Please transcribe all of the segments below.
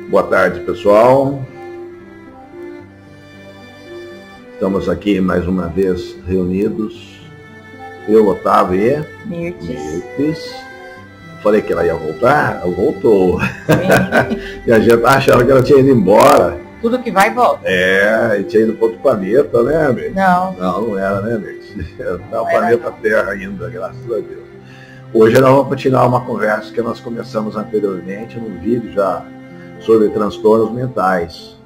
Boa tarde, pessoal. Estamos aqui mais uma vez reunidos. Eu, Otávio e Mirtes. Falei que ela ia voltar, ela voltou. E a gente achava que ela tinha ido embora. Tudo que vai, volta. E tinha ido para outro planeta, né, Mirtes? Não. Não era, né, Mirtes? Não, o planeta Terra ainda, graças a Deus. Hoje nós vamos continuar uma conversa que nós começamos anteriormente num vídeo já sobre transtornos mentais.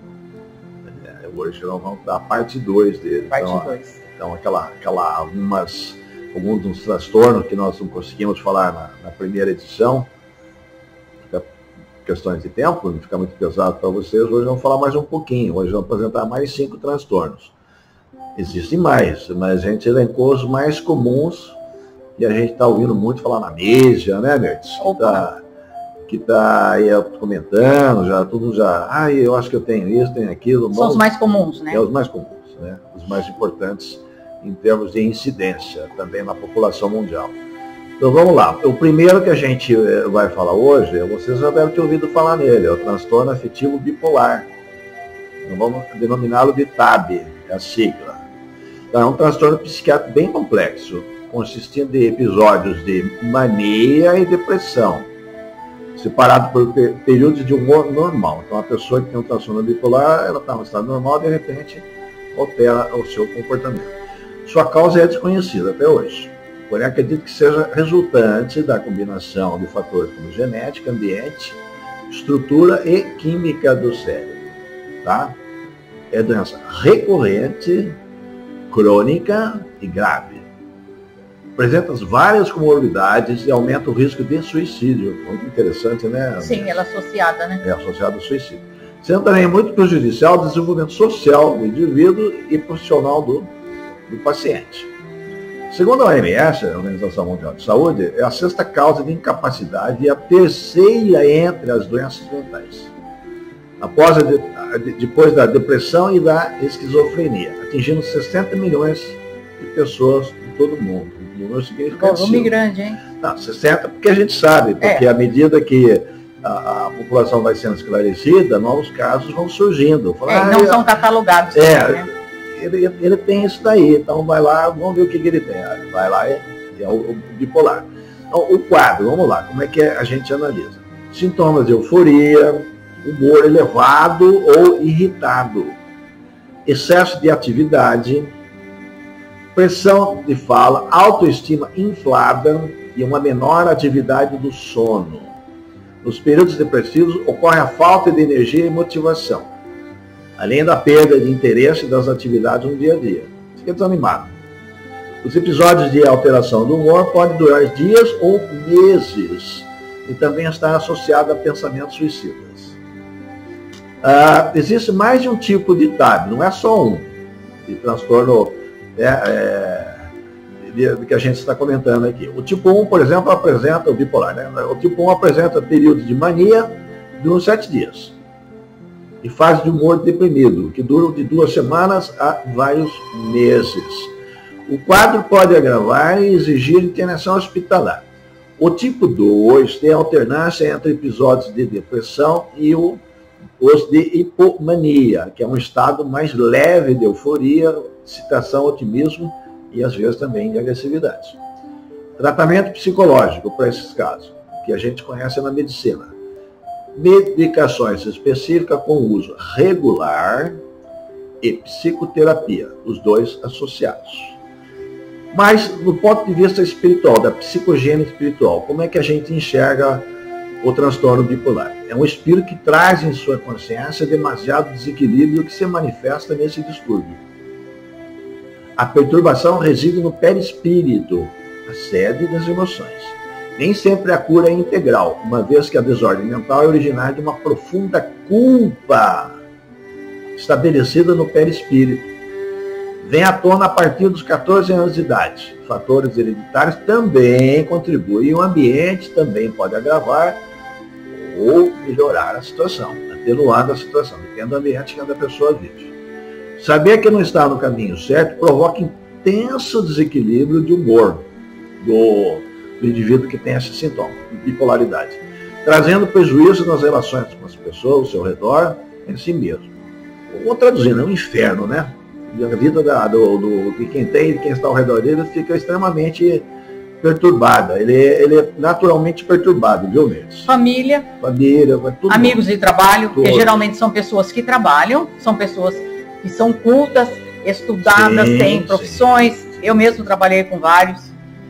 Hoje nós vamos dar a parte 2 dele. Parte 2. Então alguns dos transtornos que nós não conseguimos falar na primeira edição, questões de tempo, não fica muito pesado para vocês, hoje vamos falar mais um pouquinho. Hoje vamos apresentar mais 5 transtornos. Existem mais, mas a gente elencou os mais comuns e a gente está ouvindo muito falar na mídia, né, Mirtes? Que tá aí comentando, eu acho que eu tenho isso, tenho aquilo. São os mais comuns, né? Os mais comuns, né? Os mais importantes em termos de incidência também na população mundial. Então vamos lá. O primeiro que a gente vai falar hoje, vocês já devem ter ouvido falar nele, é o transtorno afetivo bipolar. Então vamos denominá-lo de TAB, é a sigla. Então, é um transtorno psiquiátrico bem complexo, consistindo de episódios de mania e depressão, separado por períodos de humor normal. Então, a pessoa que tem um transtorno bipolar, ela está no estado normal, de repente, altera o seu comportamento. Sua causa é desconhecida até hoje, porém acredito que seja resultante da combinação de fatores como genética, ambiente, estrutura e química do cérebro. Tá? É doença recorrente, crônica e grave. Apresenta várias comorbidades e aumenta o risco de suicídio. Muito interessante, né? Sim, ela é associada, né? É associada ao suicídio. Sendo também muito prejudicial ao desenvolvimento social do indivíduo e profissional do paciente. Segundo a OMS, a Organização Mundial de Saúde, é a 6ª causa de incapacidade e a 3ª entre as doenças mentais. Depois da depressão e da esquizofrenia, atingindo 60 milhões de pessoas em todo o mundo. Um número significativo. Volume grande, hein? Não, 60 porque a gente sabe, porque à medida que a população vai sendo esclarecida, novos casos vão surgindo. Não são catalogados. Né? Ele tem isso daí, então vai lá, vamos ver o que ele tem. Vai lá, é o bipolar. Então, o quadro, vamos lá, como é que a gente analisa? Sintomas de euforia, humor elevado ou irritado, excesso de atividade, pressão de fala, autoestima inflada e uma menor atividade do sono. Nos períodos depressivos ocorre a falta de energia e motivação, além da perda de interesse das atividades no dia a dia. Fica desanimado. Os episódios de alteração do humor podem durar dias ou meses e também está associado a pensamentos suicidas. Existe mais de um tipo de TAB, não é só um, de transtorno que a gente está comentando aqui. O tipo 1, por exemplo, apresenta o bipolar, né? O tipo 1 apresenta períodos de mania de uns 7 dias e fase de humor deprimido, que duram de 2 semanas a vários meses. O quadro pode agravar e exigir internação hospitalar. O tipo 2 tem alternância entre episódios de depressão e os de hipomania, que é um estado mais leve de euforia, excitação, otimismo e às vezes também de agressividade. Tratamento psicológico para esses casos, que a gente conhece na medicina. Medicações específicas com uso regular e psicoterapia, os dois associados. Mas, do ponto de vista espiritual, da psicogênese espiritual, como é que a gente enxerga o transtorno bipolar? É um espírito que traz em sua consciência demasiado desequilíbrio que se manifesta nesse distúrbio. A perturbação reside no perispírito, a sede das emoções. Nem sempre a cura é integral, uma vez que a desordem mental é originária de uma profunda culpa estabelecida no perispírito. Vem à tona a partir dos 14 anos de idade. Fatores hereditários também contribuem e o ambiente também pode agravar ou melhorar a situação, atenuando a situação, depende do ambiente que cada pessoa vive. Saber que não está no caminho certo provoca intenso desequilíbrio de humor do indivíduo que tem esse sintoma, bipolaridade. trazendo prejuízo nas relações com as pessoas ao seu redor, em si mesmo. Vou traduzindo, é um inferno, né? A vida de quem tem e de quem está ao redor dele fica extremamente perturbada. Ele é naturalmente perturbado, viu, Mendes? Família, tudo amigos de trabalho, tudo. Que geralmente são pessoas que trabalham, são pessoas que são cultas, estudadas, têm profissões. Sim. Eu mesmo trabalhei com vários.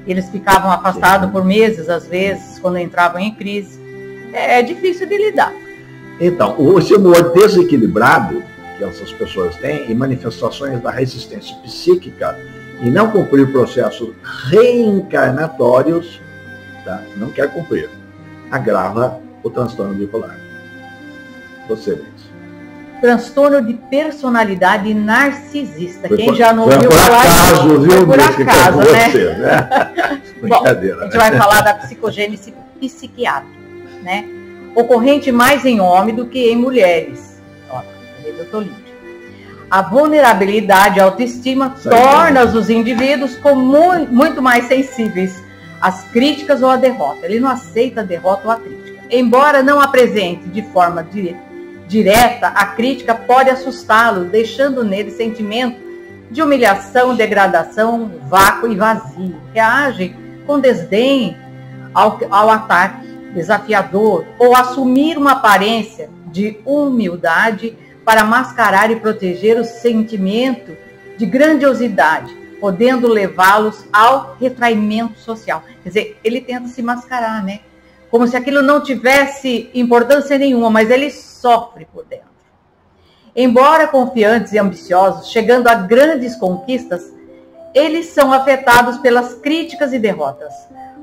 Eles ficavam afastados por meses, às vezes, quando entravam em crise. É difícil de lidar. Então, esse humor desequilibrado que essas pessoas têm e manifestações da resistência psíquica e não cumprir processos reencarnatórios, tá? Não quer cumprir, agrava o transtorno bipolar. Você diz. Transtorno de personalidade narcisista. Foi Quem por, já não ouviu falar? Acaso, viu, por acaso, né? Você, né? Bom, a gente vai falar da psicogênese psiquiátrica, né? Ocorrente mais em homens do que em mulheres. Olha, eu tô livre. A vulnerabilidade à autoestima torna os indivíduos muito mais sensíveis às críticas ou à derrota. Ele não aceita a derrota ou a crítica. Embora não apresente de forma direta, a crítica pode assustá-lo, deixando nele sentimento de humilhação, degradação, vácuo e vazio. Reage com desdém ao ataque desafiador ou assumir uma aparência de humildade para mascarar e proteger o sentimento de grandiosidade, podendo levá-los ao retraimento social. Quer dizer, ele tenta se mascarar, né? Como se aquilo não tivesse importância nenhuma, mas ele sofre por dentro. Embora confiantes e ambiciosos, chegando a grandes conquistas, eles são afetados pelas críticas e derrotas,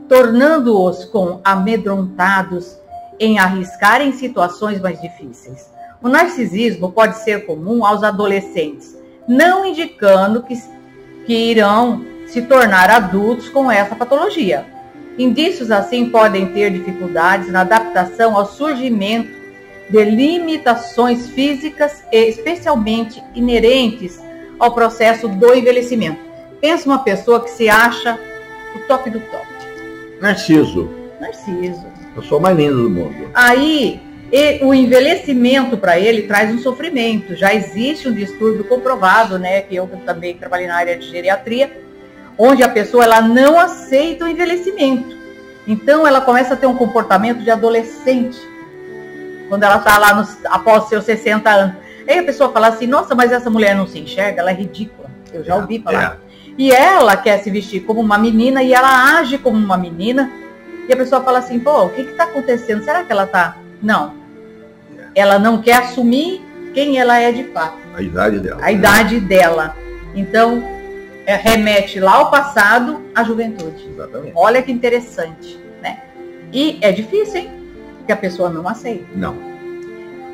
tornando-os com amedrontados em arriscar em situações mais difíceis. O narcisismo pode ser comum aos adolescentes, não indicando que irão se tornar adultos com essa patologia. Indícios assim podem ter dificuldades na adaptação ao surgimento de limitações físicas e especialmente inerentes ao processo do envelhecimento. Pensa uma pessoa que se acha o top do top. Narciso. A pessoa mais linda do mundo. Aí, o envelhecimento para ele traz um sofrimento. Já existe um distúrbio comprovado, né? Que eu também trabalhei na área de geriatria, onde a pessoa ela não aceita o envelhecimento. Então, ela começa a ter um comportamento de adolescente, quando ela está lá após seus 60 anos. Aí a pessoa fala assim, nossa, mas essa mulher não se enxerga, ela é ridícula. Eu já ouvi falar. E ela quer se vestir como uma menina e ela age como uma menina. E a pessoa fala assim, pô, o que está acontecendo? Será que ela está... Não. Ela não quer assumir quem ela é de fato. A idade dela. A idade dela. Então, remete lá ao passado, à juventude. Exatamente. Olha que interessante, né? E é difícil, hein? Porque a pessoa não aceita. Não.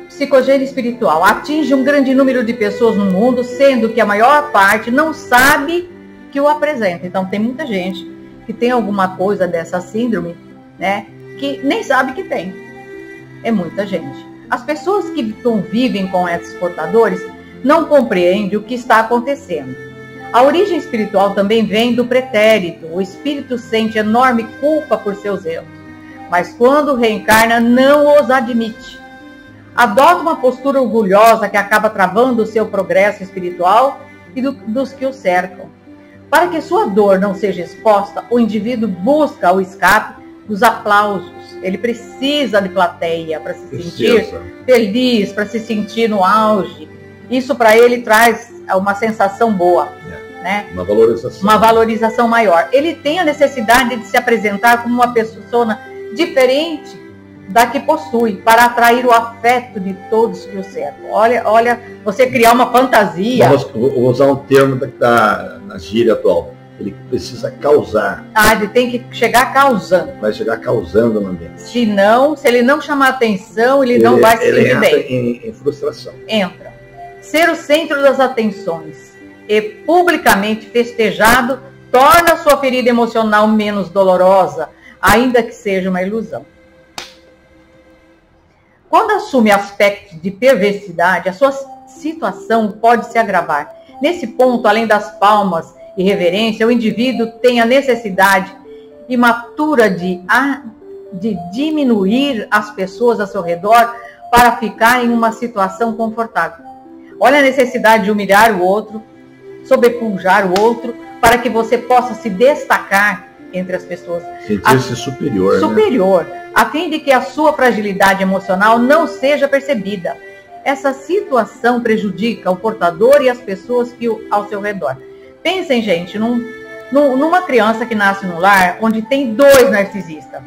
Psicogênese espiritual atinge um grande número de pessoas no mundo, sendo que a maior parte não sabe que o apresenta. Então, tem muita gente que tem alguma coisa dessa síndrome, né? Que nem sabe que tem. É muita gente. As pessoas que convivem com esses portadores não compreendem o que está acontecendo. A origem espiritual também vem do pretérito. O espírito sente enorme culpa por seus erros, mas quando reencarna não os admite. Adota uma postura orgulhosa que acaba travando o seu progresso espiritual e dos que o cercam. Para que sua dor não seja exposta, o indivíduo busca o escape dos aplausos. Ele precisa de plateia para se sentir feliz, para se sentir no auge. Isso para ele traz uma sensação boa, né? Uma valorização maior. Ele tem a necessidade de se apresentar como uma pessoa diferente da que possui, para atrair o afeto de todos que o cercam. Olha, você criar uma fantasia. Vou usar um termo que está na gíria atual. Ele precisa causar. Ele tem que chegar causando. Vai chegar causando no ambiente. Se ele não chamar atenção, ele não vai se sentir bem. Em frustração. Entra. Ser o centro das atenções e publicamente festejado torna a sua ferida emocional menos dolorosa, ainda que seja uma ilusão. Quando assume aspectos de perversidade, a sua situação pode se agravar. Nesse ponto, além das palmas e reverência, o indivíduo tem a necessidade imatura de de diminuir as pessoas ao seu redor para ficar em uma situação confortável. Olha a necessidade de humilhar o outro, sobrepujar o outro, para que você possa se destacar entre as pessoas. Sentir-se superior. Superior, né? A fim de que a sua fragilidade emocional não seja percebida. Essa situação prejudica o portador e as pessoas ao seu redor. Pensem, gente, numa criança que nasce no lar onde tem 2 narcisistas.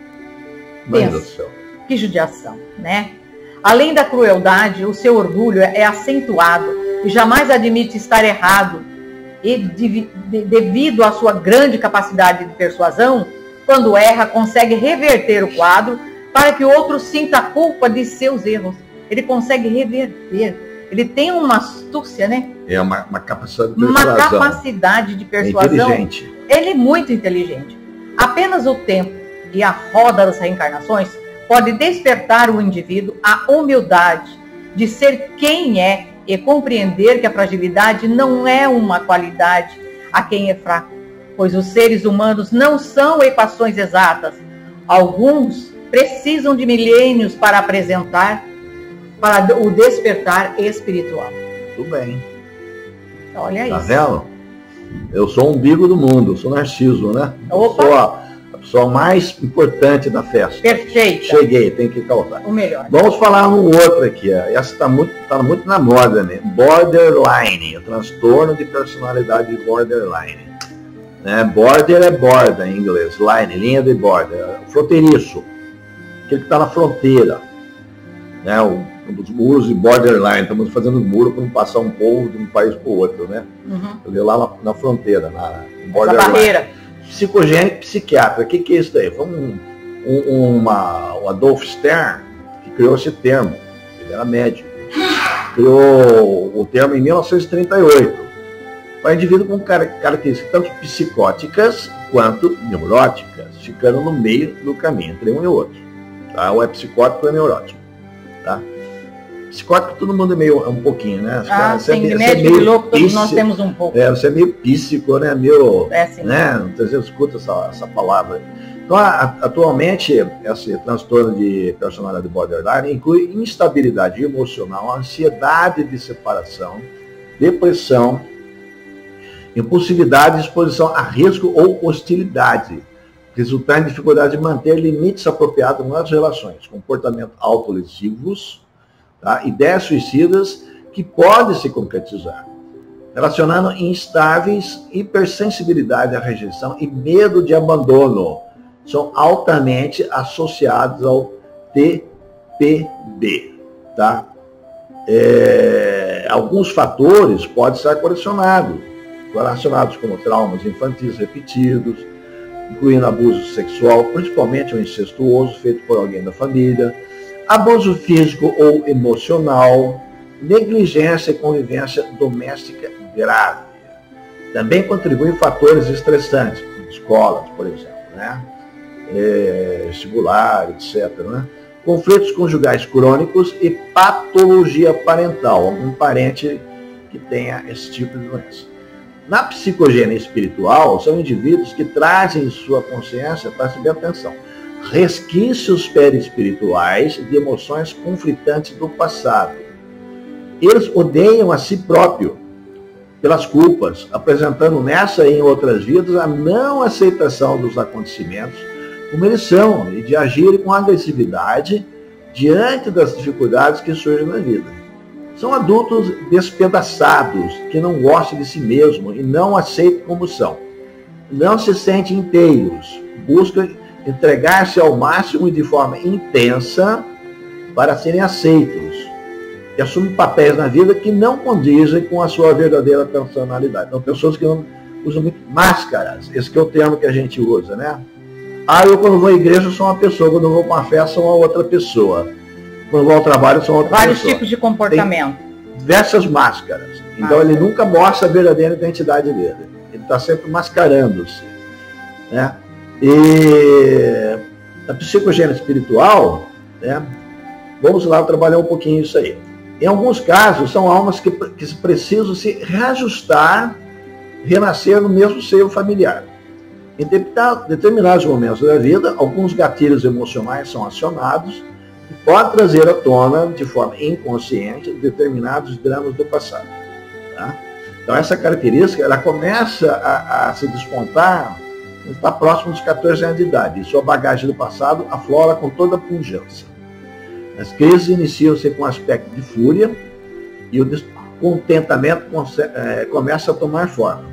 Pensa, que judiação, né? Além da crueldade, o seu orgulho é acentuado e jamais admite estar errado. E devido à sua grande capacidade de persuasão, quando erra, consegue reverter o quadro para que o outro sinta a culpa de seus erros. Ele consegue reverter. Ele tem uma astúcia, né? É uma capacidade de persuasão. Uma capacidade de persuasão. É inteligente. Ele é muito inteligente. Apenas o tempo e a roda das reencarnações pode despertar o indivíduo à humildade de ser quem é e compreender que a fragilidade não é uma qualidade a quem é fraco, pois os seres humanos não são equações exatas. Alguns precisam de milênios para o despertar espiritual. Tudo bem. Olha isso. Tá vendo? Eu sou o umbigo do mundo, eu sou Narciso, né? Opa. Eu sou a pessoa mais importante da festa. Perfeita. Cheguei, tem que causar. O melhor. Vamos falar um outro aqui. Essa tá muito na moda, né? Borderline, o transtorno de personalidade borderline. Né? Border é borda em inglês, line, linha de borda, fronteiriço, aquele que está na fronteira. Né? Os muros de borderline, estamos fazendo muro para não passar um povo de um país para o outro, né? Uhum. Lá na fronteira, na borderline. Essa barreira. Psicogênico e psiquiatra, o que é isso daí? Foi o Adolf Stern que criou esse termo, ele era médico, criou o termo em 1938, para indivíduo com características tanto psicóticas quanto neuróticas, ficando no meio do caminho entre um e outro. Tá? Ou é psicótico ou é neurótico. Tá? Psicótico todo mundo é meio um pouquinho, né? Sim, médico e louco, todos nós temos um pouco. Você é meio psíquico, né? Meio, sim. Né? Não sei se você escuta essa palavra. Então, atualmente, esse transtorno de personalidade borderline inclui instabilidade emocional, ansiedade de separação, depressão, impulsividade, exposição a risco ou hostilidade, resultando em dificuldade de manter limites apropriados nas relações, comportamentos autolesivos, tá? Ideias suicidas que podem se concretizar, relacionando instáveis, hipersensibilidade à rejeição e medo de abandono. São altamente associados ao TPB. Tá? Alguns fatores podem estar relacionados como traumas infantis repetidos, incluindo abuso sexual, principalmente o incestuoso, feito por alguém da família, abuso físico ou emocional, negligência e convivência doméstica grave. Também contribuem fatores estressantes, como escolas, por exemplo, né? Vestibular, etc. Né? Conflitos conjugais crônicos e patologia parental, algum parente que tenha esse tipo de doença. Na psicogênia espiritual, são indivíduos que trazem em sua consciência, preste bem atenção, resquícios perispirituais de emoções conflitantes do passado. Eles odeiam a si próprio pelas culpas, apresentando nessa e em outras vidas a não aceitação dos acontecimentos como eles são e de agirem com agressividade diante das dificuldades que surgem na vida. São adultos despedaçados, que não gostam de si mesmos e não aceitam como são. Não se sentem inteiros, buscam entregar-se ao máximo e de forma intensa para serem aceitos. E assumem papéis na vida que não condizem com a sua verdadeira personalidade. Então, pessoas que não usam muito máscaras. Esse que é o termo que a gente usa, né? Eu quando vou à igreja sou uma pessoa, quando eu vou para uma festa sou uma outra pessoa. Quando vou ao trabalho sou outra Vários pessoa. Tipos de comportamento. Tem diversas máscaras. Então ele nunca mostra a verdadeira identidade dele. Ele está sempre mascarando-se. Né? E a psicogênia espiritual, né? Vamos lá trabalhar um pouquinho isso aí. Em alguns casos, são almas que precisam se reajustar, renascer no mesmo seio familiar. Em determinados momentos da vida, alguns gatilhos emocionais são acionados e podem trazer à tona, de forma inconsciente, determinados dramas do passado. Tá? Então, essa característica ela começa a se despontar, está próximo dos 14 anos de idade, e sua bagagem do passado aflora com toda a pungência. As crises iniciam-se com um aspecto de fúria e o descontentamento começa a tomar forma.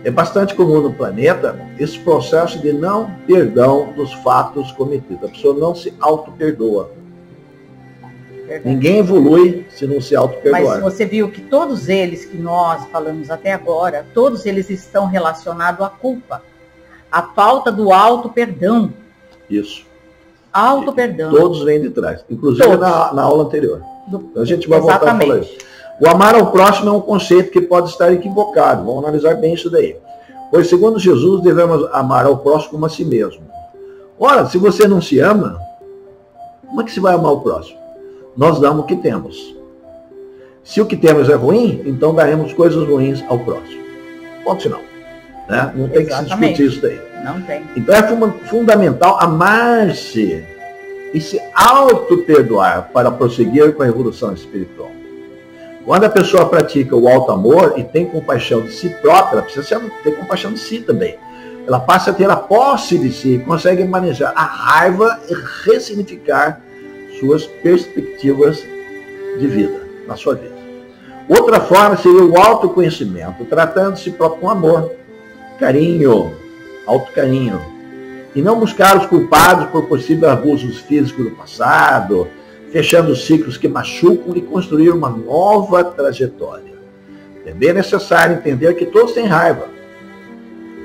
É bastante comum no planeta esse processo de não perdão dos fatos cometidos. A pessoa não se auto-perdoa. Ninguém evolui se não se auto-perdoar. Mas você viu que todos eles que nós falamos até agora, todos eles estão relacionados à culpa. A falta do auto-perdão. Isso. Auto-perdão. Todos vêm de trás. Inclusive na aula anterior. Então a gente vai voltar a falar isso. O amar ao próximo é um conceito que pode estar equivocado. Vamos analisar bem isso daí. Pois, segundo Jesus, devemos amar ao próximo como a si mesmo. Ora, se você não se ama, como é que você vai amar o próximo? Nós damos o que temos. Se o que temos é ruim, então daremos coisas ruins ao próximo. Ponto final. Né? Não tem que se discutir isso daí. Não tem. Então é fundamental amar-se e se auto-perdoar para prosseguir com a evolução espiritual. Quando a pessoa pratica o auto-amor e tem compaixão de si própria, ela precisa ter compaixão de si também. Ela passa a ter a posse de si, consegue manejar a raiva e ressignificar suas perspectivas de vida, na sua vida. Outra forma seria o autoconhecimento, tratando de si próprio com amor, carinho, autocarinho, e não buscar os culpados por possíveis abusos físicos do passado, fechando os ciclos que machucam e construir uma nova trajetória. É bem necessário entender que todos têm raiva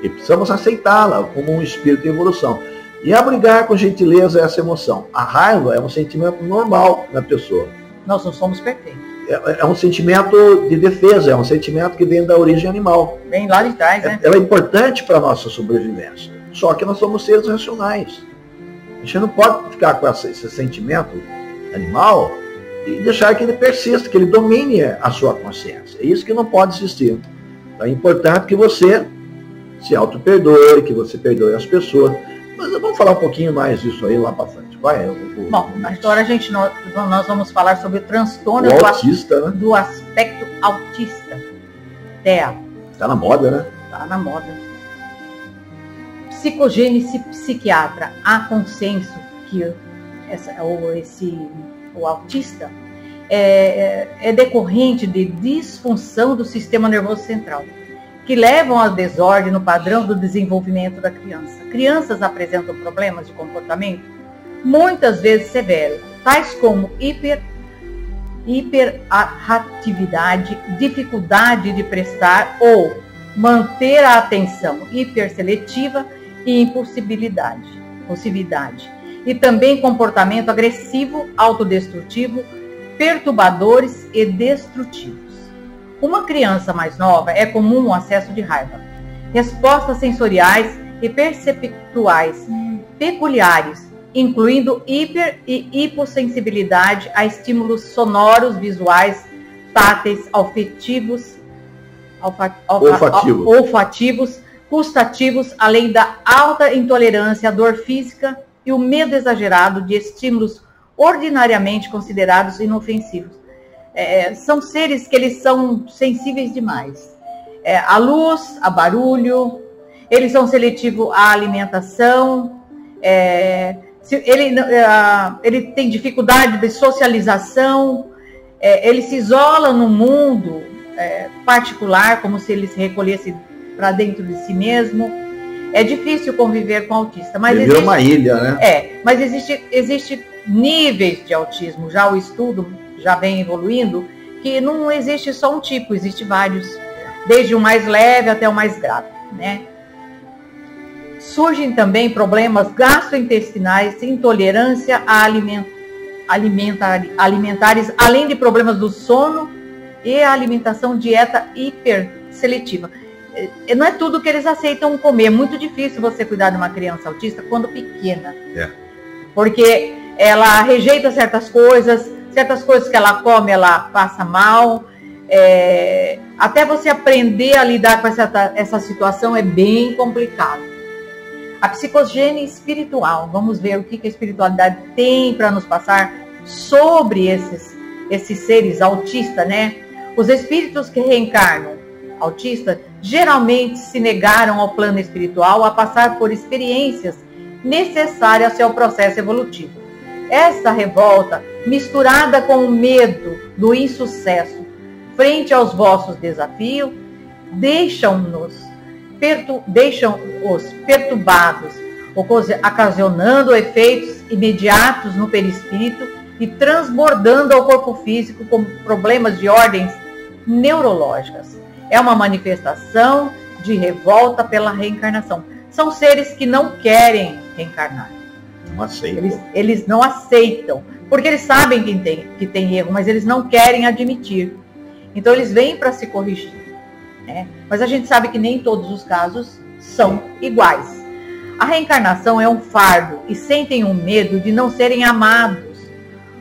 e precisamos aceitá-la como um espírito em evolução e abrigar com gentileza essa emoção. A raiva é um sentimento normal na pessoa. Nós não somos perfeitos. É um sentimento de defesa, é um sentimento que vem da origem animal. Vem lá de trás, né? Ela é importante para a nossa sobrevivência. Só que nós somos seres racionais. A gente não pode ficar com esse sentimento animal e deixar que ele persista, que ele domine a sua consciência. É isso que não pode existir. Então é importante que você se auto-perdoe, que você perdoe as pessoas. Mas vamos falar um pouquinho mais disso aí lá para frente. Vai. Bom, agora nós vamos falar sobre o transtorno autista, né? Do aspecto autista. Está na moda, né? Está na moda. Psicogênese psiquiatra. Há consenso que o autista é decorrente de disfunção do sistema nervoso central, que levam à desordem no padrão do desenvolvimento da criança. Crianças apresentam problemas de comportamento muitas vezes severos, tais como hiperatividade, dificuldade de prestar ou manter a atenção hiperseletiva e impulsividade. E também comportamento agressivo, autodestrutivo, perturbadores e destrutivos. Uma criança mais nova é comum o acesso de raiva, respostas sensoriais e perceptuais peculiares, incluindo hiper e hipossensibilidade a estímulos sonoros, visuais, táteis, olfativos, gustativos, além da alta intolerância à dor física e o medo exagerado de estímulos ordinariamente considerados inofensivos. São seres que eles são sensíveis demais. À luz, a barulho, eles são seletivos à alimentação, ele tem dificuldade de socialização, ele se isola no mundo particular, como se ele se recolhesse para dentro de si mesmo. É difícil conviver com autista, mas existe uma ilha, né? Mas existe níveis de autismo. Já o estudo já vem evoluindo, que não existe só um tipo, existe vários, desde o mais leve até o mais grave, né? Surgem também problemas gastrointestinais, intolerância a alimentares, além de problemas do sono e a alimentação, dieta hiperseletiva. Não é tudo que eles aceitam comer. É muito difícil você cuidar de uma criança autista quando pequena. Porque ela rejeita certas coisas que ela come, ela passa mal. Até você aprender a lidar com essa situação é bem complicado. A psicogênese espiritual. Vamos ver o que a espiritualidade tem para nos passar sobre esses seres autistas, né? Os espíritos que reencarnam autistas geralmente se negaram ao plano espiritual a passar por experiências necessárias ao seu processo evolutivo. Esta revolta, misturada com o medo do insucesso frente aos vossos desafios, deixam-os perturbados, ocasionando efeitos imediatos no perispírito e transbordando ao corpo físico com problemas de ordens neurológicas. É uma manifestação de revolta pela reencarnação. São seres que não querem reencarnar. Não aceitam. Eles não aceitam, porque eles sabem que tem erro, mas eles não querem admitir. Então eles vêm para se corrigir, né? Mas a gente sabe que nem todos os casos são iguais. A reencarnação é um fardo e sentem um medo de não serem amados.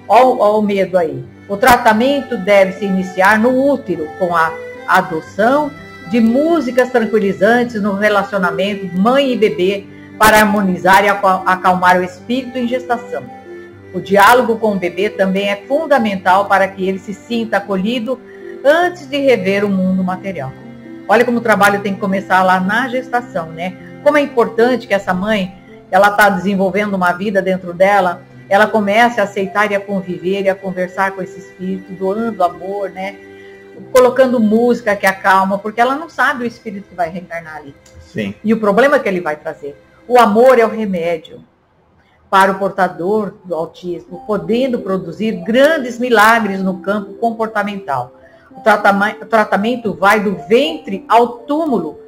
Olha o medo aí. O tratamento deve se iniciar no útero, com a adoção de músicas tranquilizantes no relacionamento mãe e bebê para harmonizar e acalmar o espírito em gestação. O diálogo com o bebê também é fundamental para que ele se sinta acolhido antes de rever o mundo material. Olha como o trabalho tem que começar lá na gestação, né? Como é importante que essa mãe, ela está desenvolvendo uma vida dentro dela, ela comece a aceitar e a conviver e a conversar com esse espírito, doando amor, né? Colocando música que acalma, porque ela não sabe o espírito que vai reencarnar ali. Sim. E o problema que ele vai trazer. O amor é o remédio para o portador do autismo, podendo produzir grandes milagres no campo comportamental. O tratamento vai do ventre ao túmulo,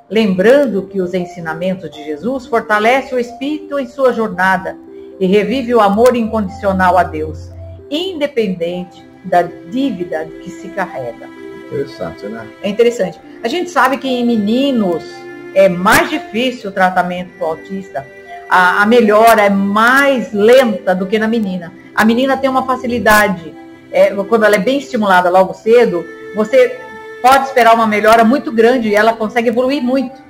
lembrando que os ensinamentos de Jesus fortalecem o espírito em sua jornada e revive o amor incondicional a Deus, independente da dívida que se carrega. Interessante, né? É interessante. A gente sabe que em meninos é mais difícil o tratamento para o autista. A melhora é mais lenta do que na menina. A menina tem uma facilidade. Quando ela é bem estimulada logo cedo, você pode esperar uma melhora muito grande e ela consegue evoluir muito.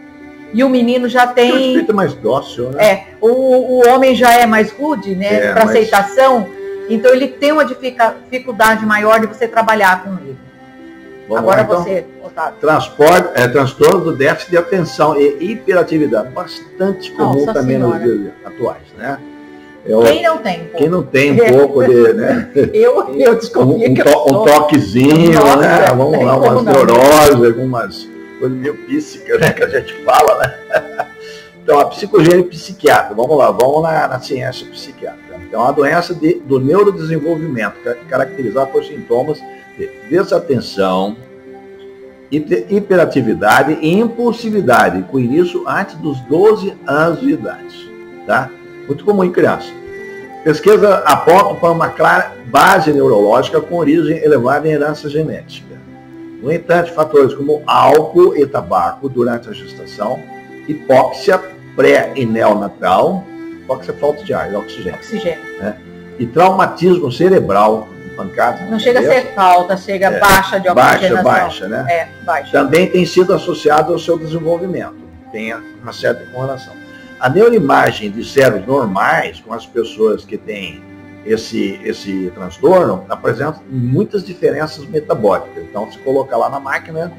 E o menino já tem... O espírito é mais dócil, né? O homem já é mais rude, né? Para aceitação. Então ele tem uma dificuldade maior de você trabalhar com ele. Vamos Agora lá, então. você, Otávio. Transtorno do déficit de atenção e hiperatividade. Bastante comum também nos dias atuais, né? Quem não tem? Quem não tem um pouco de, né? Eu descobri um toquezinho, Nossa, né? Vamos lá, umas neuroses, algumas coisas meio psíquicas, né? Que a gente fala, né? Então, a psicogênese psiquiátrica, vamos lá na ciência psiquiátrica. Então, é uma doença do neurodesenvolvimento, caracterizada por sintomas de desatenção, hiperatividade e impulsividade, com início antes dos 12 anos de idade. Tá? Muito comum em criança. Pesquisa aponta para uma clara base neurológica com origem elevada em herança genética. No entanto, fatores como álcool e tabaco durante a gestação, hipóxia pré e neonatal, hipóxia é falta de ar, de oxigênio. Né? E traumatismo cerebral, pancada. Não chega a ser falta, chega baixa de oxigenação. Baixa, né? Baixa. Também tem sido associado ao seu desenvolvimento. Tem uma certa correlação. A neuroimagem de cérebros normais, com as pessoas que têm esse transtorno, apresenta muitas diferenças metabólicas. Então, se colocar lá na máquina,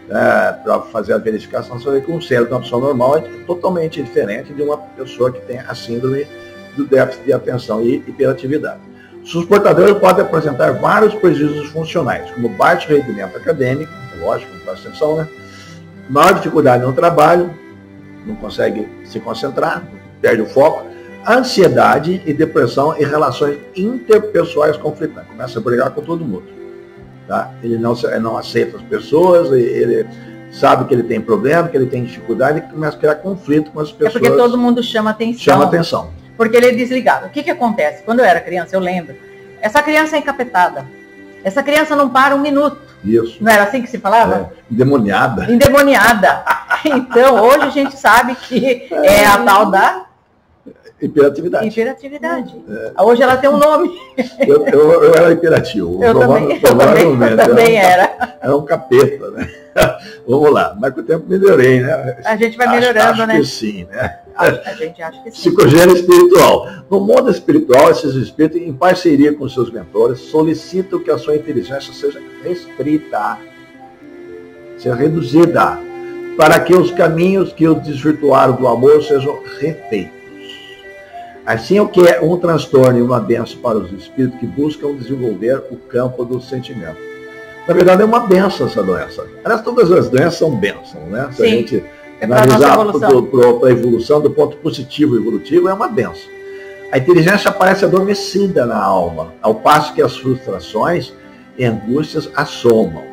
para fazer a verificação, você vê que um cérebro de uma pessoa normal é totalmente diferente de uma pessoa que tem a síndrome do déficit de atenção e hiperatividade. Os portadores podem apresentar vários prejuízos funcionais, como baixo rendimento acadêmico, lógico, não presta atenção, né? Maior dificuldade no trabalho, não consegue se concentrar, perde o foco, ansiedade e depressão em relações interpessoais conflitantes. Começa a brigar com todo mundo. Tá? Ele não aceita as pessoas, ele sabe que ele tem problema, que ele tem dificuldade e começa a criar conflito com as pessoas. É porque todo mundo chama atenção. Chama atenção. Porque ele é desligado. O que acontece? Quando eu era criança, eu lembro, essa criança é encapetada. Essa criança não para um minuto. Isso. Não era assim que se falava? Endemoniada. Endemoniada. Então, hoje a gente sabe que é a tal da hiperatividade. Hoje ela tem um nome. Eu era hiperativo. Eu também era. Era um capeta, né? Vamos lá. Mas com o tempo melhorei, né? A gente vai melhorando, acho né? Que sim, né? A gente acha que sim. Psicogênese espiritual. No mundo espiritual, esses espíritos, em parceria com seus mentores, solicitam que a sua inteligência seja restrita, seja reduzida, para que os caminhos que o desvirtuaram do amor sejam refeitos. Assim, o que é um transtorno e uma bênção para os espíritos que buscam desenvolver o campo do sentimento. Na verdade, é uma bênção essa doença. Aliás, todas as doenças são bênçãos, né? Se Sim, a gente analisar para a evolução, do ponto positivo e evolutivo, é uma bênção. A inteligência parece adormecida na alma, ao passo que as frustrações e angústias assomam.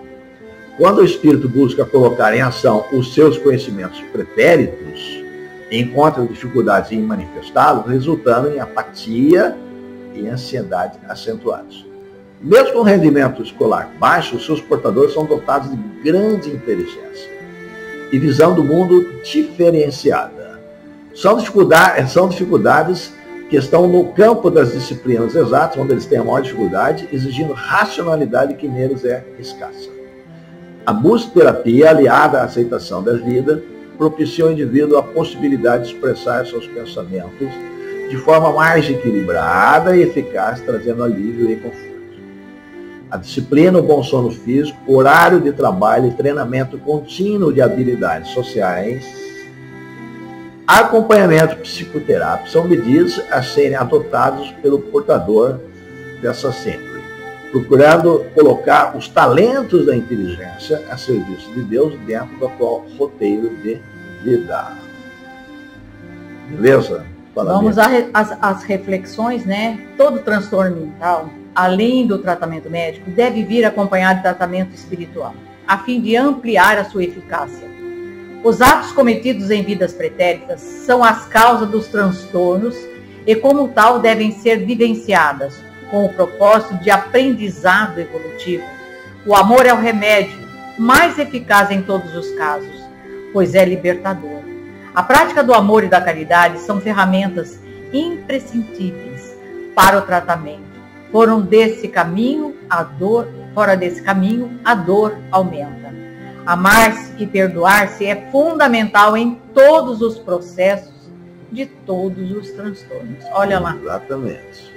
Quando o espírito busca colocar em ação os seus conhecimentos pretéritos, encontra dificuldades em manifestá-los, resultando em apatia e ansiedade acentuados. Mesmo com rendimento escolar baixo, seus portadores são dotados de grande inteligência e visão do mundo diferenciada. São dificuldades que estão no campo das disciplinas exatas, onde eles têm a maior dificuldade, exigindo racionalidade que neles é escassa. A musicoterapia, aliada à aceitação da vida, propicia ao indivíduo a possibilidade de expressar seus pensamentos de forma mais equilibrada e eficaz, trazendo alívio e conforto. A disciplina, o bom sono físico, horário de trabalho e treinamento contínuo de habilidades sociais, acompanhamento psicoterápico são medidas a serem adotadas pelo portador dessa síndrome, procurando colocar os talentos da inteligência a serviço de Deus dentro do atual roteiro de vida. Beleza? Vamos às reflexões, né? Todo transtorno mental, além do tratamento médico, deve vir acompanhado de tratamento espiritual, a fim de ampliar a sua eficácia. Os atos cometidos em vidas pretéritas são as causas dos transtornos e, como tal, devem ser vivenciadas com o propósito de aprendizado evolutivo. O amor é o remédio mais eficaz em todos os casos, pois é libertador. A prática do amor e da caridade são ferramentas imprescindíveis para o tratamento. Fora desse caminho, a dor aumenta. Amar-se e perdoar-se é fundamental em todos os processos de todos os transtornos. Olha lá. Exatamente.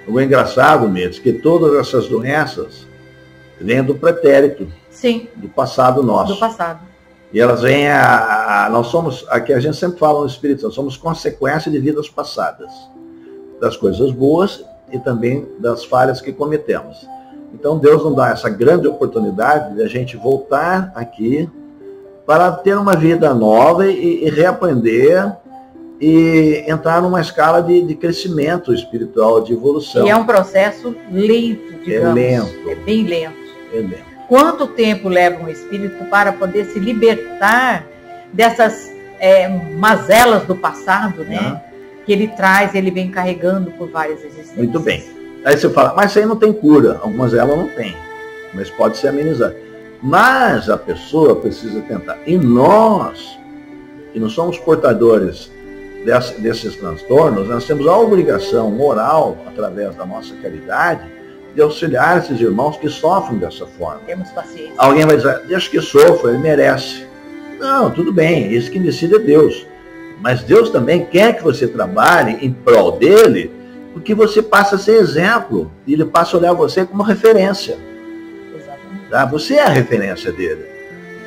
O engraçado mesmo é que todas essas doenças vêm do pretérito. Sim. Do passado nosso. Do passado. E elas vêm nós somos, aqui a gente sempre fala no Espírito, nós somos consequência de vidas passadas, das coisas boas e também das falhas que cometemos. Então Deus nos dá essa grande oportunidade de a gente voltar aqui para ter uma vida nova e reaprender e entrar numa escala de crescimento espiritual, de evolução. E é um processo lento, digamos. É lento. É bem lento. É lento. Quanto tempo leva um espírito para poder se libertar dessas mazelas do passado, né? Que ele traz, ele vem carregando por várias existências. Muito bem. Aí você fala, mas isso aí não tem cura. Algumas delas não tem, mas pode ser amenizado. Mas a pessoa precisa tentar. E nós, que não somos portadores desses transtornos, nós temos a obrigação moral, através da nossa caridade, de auxiliar esses irmãos que sofrem dessa forma. Temos paciência. Alguém vai dizer, deixa que sofra, ele merece. Não, tudo bem, isso que decide é Deus. Mas Deus também quer que você trabalhe em prol dele, porque você passa a ser exemplo, e ele passa a olhar você como referência. Exatamente. Tá? Você é a referência dele.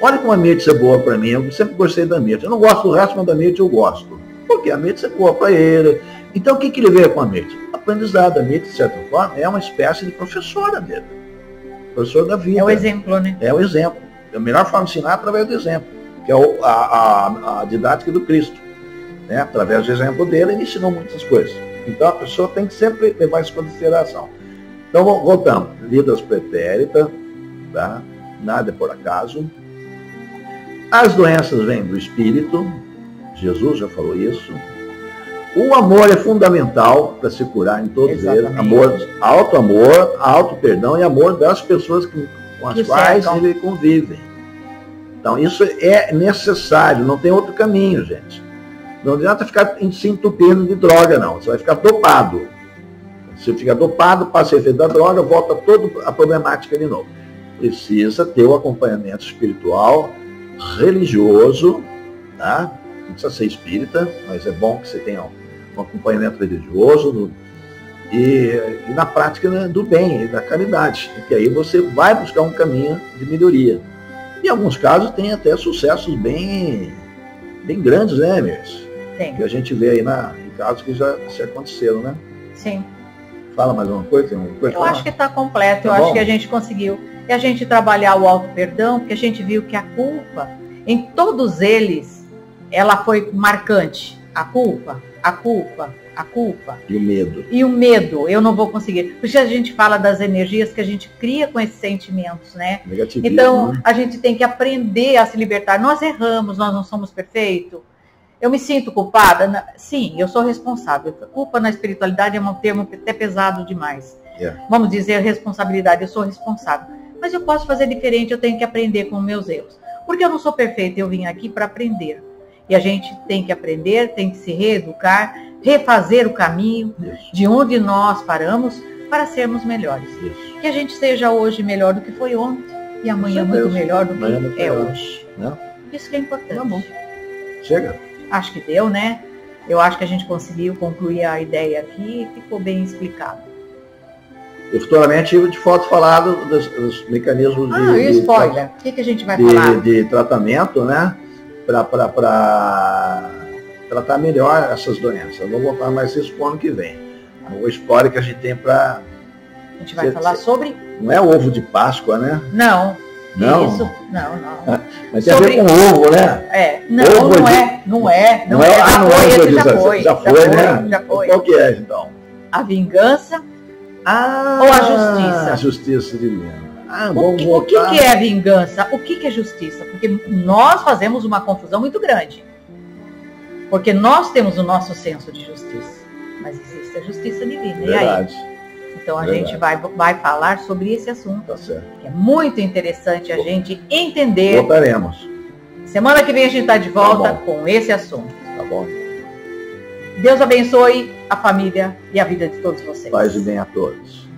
Olha como a Mirtz é boa para mim, eu sempre gostei da Mirtz. Eu não gosto do resto, mas da Mirtz eu gosto. Porque a Mirtz é boa para ele. Então o que ele veio com a Mirtz? Aprendizado. A Mirtz, de certa forma, é uma espécie de professora dele. Professor da vida. É o exemplo, né? É o exemplo. É a melhor forma de ensinar através do exemplo, que é a didática do Cristo. Né? Através do exemplo dele, ele ensinou muitas coisas. Então a pessoa tem que sempre levar isso em consideração. Então voltamos. Vidas pretéritas, tá? Nada é por acaso. As doenças vêm do espírito. Jesus já falou isso. O amor é fundamental para se curar em todos eles. Amor, auto-perdão e amor das pessoas com as quais ele convive. Então isso é necessário, não tem outro caminho, gente. Não adianta ficar se entupindo de droga, não. Você vai ficar dopado. Se fica dopado, passa o efeito da droga, volta toda a problemática de novo. Precisa ter o acompanhamento espiritual, religioso, tá? não precisa ser espírita, mas é bom que você tenha um acompanhamento religioso e na prática, né, do bem e da caridade, porque aí você vai buscar um caminho de melhoria. Em alguns casos tem até sucessos bem grandes, né, Emerson? Tem. Que a gente vê aí em casos que já se aconteceram, né? Sim. Fala mais uma coisa? Eu acho que está completo, eu Tá acho bom. que a gente conseguiu. E a gente trabalhar o auto-perdão, porque a gente viu que a culpa, em todos eles, ela foi marcante. A culpa. E o medo. E o medo, eu não vou conseguir. Porque a gente fala das energias que a gente cria com esses sentimentos, né? Negativismo, Então, né? a gente tem que aprender a se libertar. Nós erramos, nós não somos perfeitos. Eu me sinto culpada? Sim, eu sou responsável. Culpa na espiritualidade é um termo até pesado demais. Vamos dizer responsabilidade, eu sou responsável. Mas eu posso fazer diferente, eu tenho que aprender com meus erros. Porque eu não sou perfeita, eu vim aqui para aprender. E a gente tem que aprender, tem que se reeducar, refazer o caminho de onde nós paramos para sermos melhores. Que a gente seja hoje melhor do que foi ontem e amanhã muito melhor do que é hoje. Não? Isso que é importante. Tá bom. Chega. Acho que deu, né? Eu acho que a gente conseguiu concluir a ideia aqui e ficou bem explicado. E futuramente eu te falta falar dos mecanismos spoiler. O que a gente vai falar? De tratamento, né? Para tratar melhor essas doenças. Eu vou voltar mais isso para o ano que vem. O spoiler que a gente tem para... A gente vai falar sobre... Não é ovo de Páscoa, né? Não. Não? Isso, não. Mas tem a ver com ovo, né? Não é. Já foi. Qual que é, então? A vingança ou a justiça? A justiça divina. O que é a vingança? O que é justiça? Porque nós fazemos uma confusão muito grande. Porque nós temos o nosso senso de justiça. Mas existe a justiça divina. Verdade. E aí? Então a gente vai falar sobre esse assunto. Tá certo. Que é muito interessante a gente entender. Voltaremos. Semana que vem a gente está de volta com esse assunto. Tá bom. Deus abençoe a família e a vida de todos vocês. Paz e bem a todos.